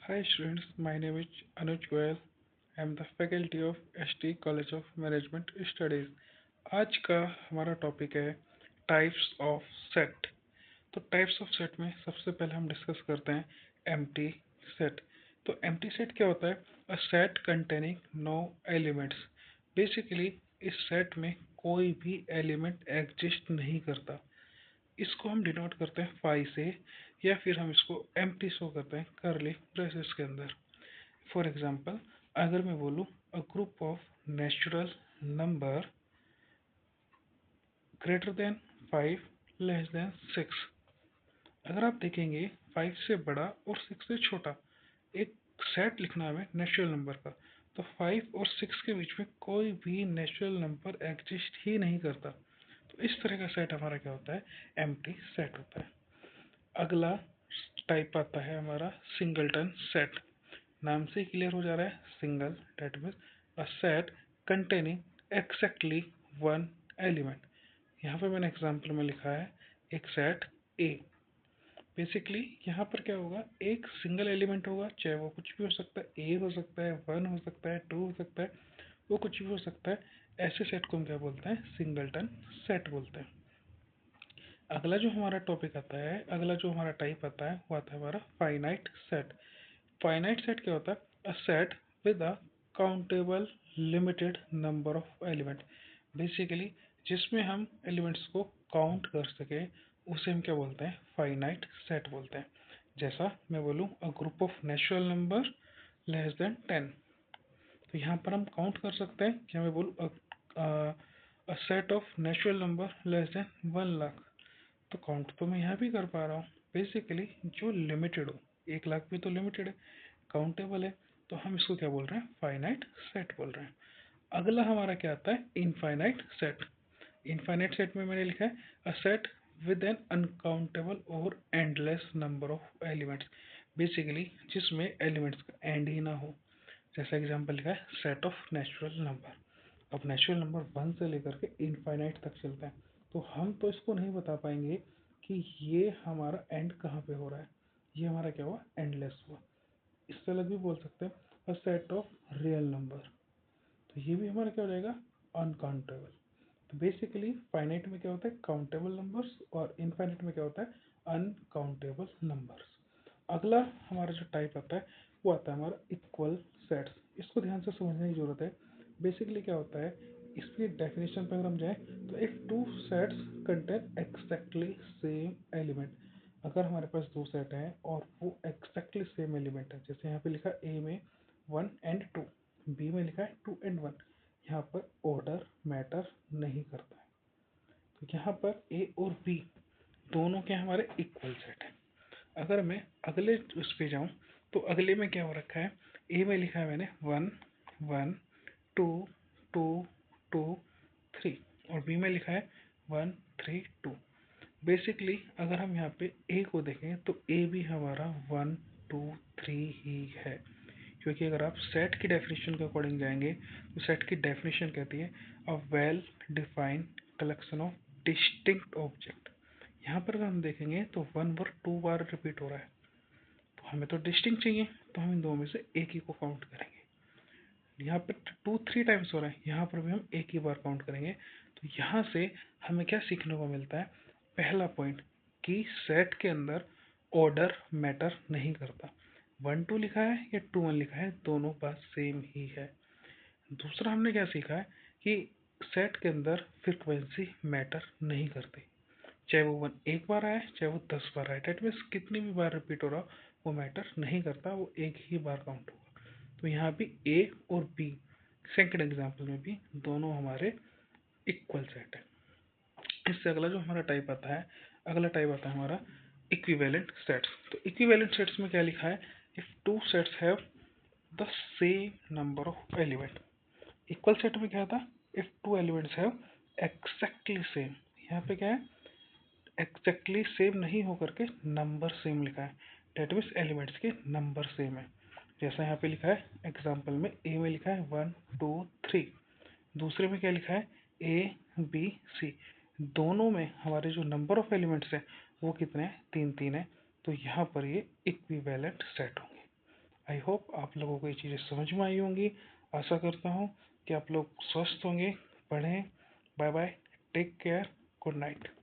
Hi students, my name is Anuj Goyal. I am the faculty of ST College of Management Studies. आज का हमारा topic है types of set. तो types of set में सबसे पहले हम डिस्कस करते हैं एम्प्टी सेट। तो एम्प्टी सेट क्या होता है? A set containing no elements. Basically इस सेट में कोई भी एलिमेंट एग्जिस्ट नहीं करता। इसको हम डिनोट करते हैं फाई से, या फिर हम इसको एम्प्टी शो करते हैं करली ब्रेसेस के अंदर। फॉर एग्जांपल, अगर मैं बोलूँ a group of natural number greater than 5 less than 6। अगर आप देखेंगे 5 से बड़ा और 6 से छोटा एक सेट लिखना है हमें नेचुरल नंबर का, तो 5 और 6 के बीच में कोई भी नेचुरल नंबर एग्जिस्ट ही नहीं करता। तो इस तरह का सेट हमारा क्या होता है? एम्प्टी सेट होता है। अगला टाइप आता है हमारा सिंगलटन सेट। नाम से क्लियर हो जा रहा है, single that means a set containing exactly one element. यहाँ पे मैंने एग्जांपल में लिखा है एक सेट ए। बेसिकली यहाँ पर क्या होगा, एक सिंगल एलिमेंट होगा, चाहे वो कुछ भी हो सकता है, ए हो सकता है, वन हो सकता है, टू हो सकता है, वो कुछ भी हो सकता है। ऐसे सेट को हम क्या बोलते हैं? सिंगलटन सेट बोलते हैं। अगला जो हमारा टॉपिक आता है, अगला जो हमारा टाइप आता है वो आता है हमारा फाइनाइट सेट। फाइनाइट सेट क्या होता है? A set with a countable limited number of element. Basically जिसमें हम एलिमेंट्स को काउंट कर सके उसे हम क्या बोलते हैं? फाइनाइट सेट बोलते हैं। जैसा मैं बोलूँ a group of natural number less than 10, तो यहाँ पर हम काउंट कर सकते हैं कि मैं बोलूँ a set of natural number less than 1 lakh, तो काउंट तो मैं यहाँ भी कर पा रहा हूँ। बेसिकली जो लिमिटेड हो, 1 लाख भी तो लिमिटेड है, काउंटेबल है, तो हम इसको क्या बोल रहे हैं? फाइनाइट सेट बोल रहे हैं। अगला हमारा क्या आता है? Infinite set. इनफाइनाइट सेट में मैंने लिखा है a set with an uncountable और endless number of elements. Basically जिसमें एलिमेंट्स का एंड ही ना हो। जैसा एग्जांपल लिखा है सेट ऑफ नेचुरल नंबर। अब नेचुरल नंबर 1 से लेकर के इनफाइनाइट तक चलता है, तो हम तो इसको नहीं बता पाएंगे कि ये हमारा एंड कहाँ पे हो रहा है। ये हमारा क्या हुआ? एंडलेस हुआ। इससे अलग भी बोल सकते हैं a set of real number, तो ये भी हमारा क्या हो जाएगा? अनकाउंटेबल। तो बेसिकली फाइनाइट में क्या होता है? काउंटेबल नंबर्स, और इनफाइनाइट में क्या होता है? Uncountable numbers. अगला हमारा जो टाइप आता है वो आता है हमारा इक्वल सेट्स। इसको ध्यान से समझने की जरूरत है। बेसिकली क्या होता है, इसकी डेफिनेशन पर अगर हम जाएं तो if two sets contain exactly same element. अगर हमारे पास दो सेट हैं और वो एक्जैक्टली सेम एलिमेंट है, जैसे यहाँ पे लिखा है ए में 1 and 2, बी में लिखा है 2 and 1, यहाँ पर ऑर्डर मैटर नहीं करता है। तो यहाँ पर ए और बी दोनों के हमारे इक्वल सेट है। अगर मैं अगले उस पे जाऊँ तो अगले में क्या हो रखा है? ए में लिखा है मैंने 1 1 2 2 2 3, और बी में लिखा है 1 3 2। बेसिकली अगर हम यहाँ पे ए को देखें तो ए भी हमारा 1 2 3 ही है, क्योंकि अगर आप सेट की डेफिनेशन के अकॉर्डिंग जाएंगे तो सेट की डेफिनेशन कहती है a well defined collection of distinct object. यहाँ पर अगर हम देखेंगे तो 1 बार 2 बार रिपीट हो रहा है, तो हमें तो डिस्टिंक्ट चाहिए, तो हम इन दो में से एक ही को काउंट करेंगे। यहाँ पर 2 3 टाइम्स हो रहा है, यहाँ पर भी हम एक ही बार काउंट करेंगे। तो यहाँ से हमें क्या सीखने को मिलता है? पहला पॉइंट कि सेट के अंदर ऑर्डर मैटर नहीं करता। 1 2 लिखा है या 2 1 लिखा है, दोनों बात सेम ही है। दूसरा हमने क्या सीखा है कि सेट के अंदर फ्रीक्वेंसी मैटर नहीं करती। चाहे वो 1 बार आए चाहे वो 10 बार आए, डेट मीन्स कितनी भी बार रिपीट हो रहा हो वो मैटर नहीं करता, वो एक ही बार काउंट होगा। तो यहाँ भी ए और बी सेकंड एग्जांपल में भी दोनों हमारे इक्वल सेट है। इससे अगला जो हमारा टाइप आता है, अगला टाइप आता है हमारा इक्विवेलेंट सेट्स। तो इक्विवेलेंट सेट्स में क्या लिखा है? If two sets have the same number of element. Equal set में क्या था? If two elements have exactly same. यहाँ पे क्या है? एक्जैक्टली सेम नहीं होकर के नंबर सेम लिखा है, डेट मीन्स एलिमेंट्स के नंबर सेम है। जैसा यहाँ पे लिखा है एग्जाम्पल में, ए में लिखा है 1 2 3, दूसरे में क्या लिखा है? A B C. दोनों में हमारे जो नंबर ऑफ एलिमेंट्स हैं वो कितने हैं? 3 3 है। तो यहाँ पर ये इक्विवेलेंट सेट होंगे। आई होप आप लोगों को ये चीज़ें समझ में आई होंगी। आशा करता हूँ कि आप लोग स्वस्थ होंगे। पढ़ें। Bye bye. Take care. Good night.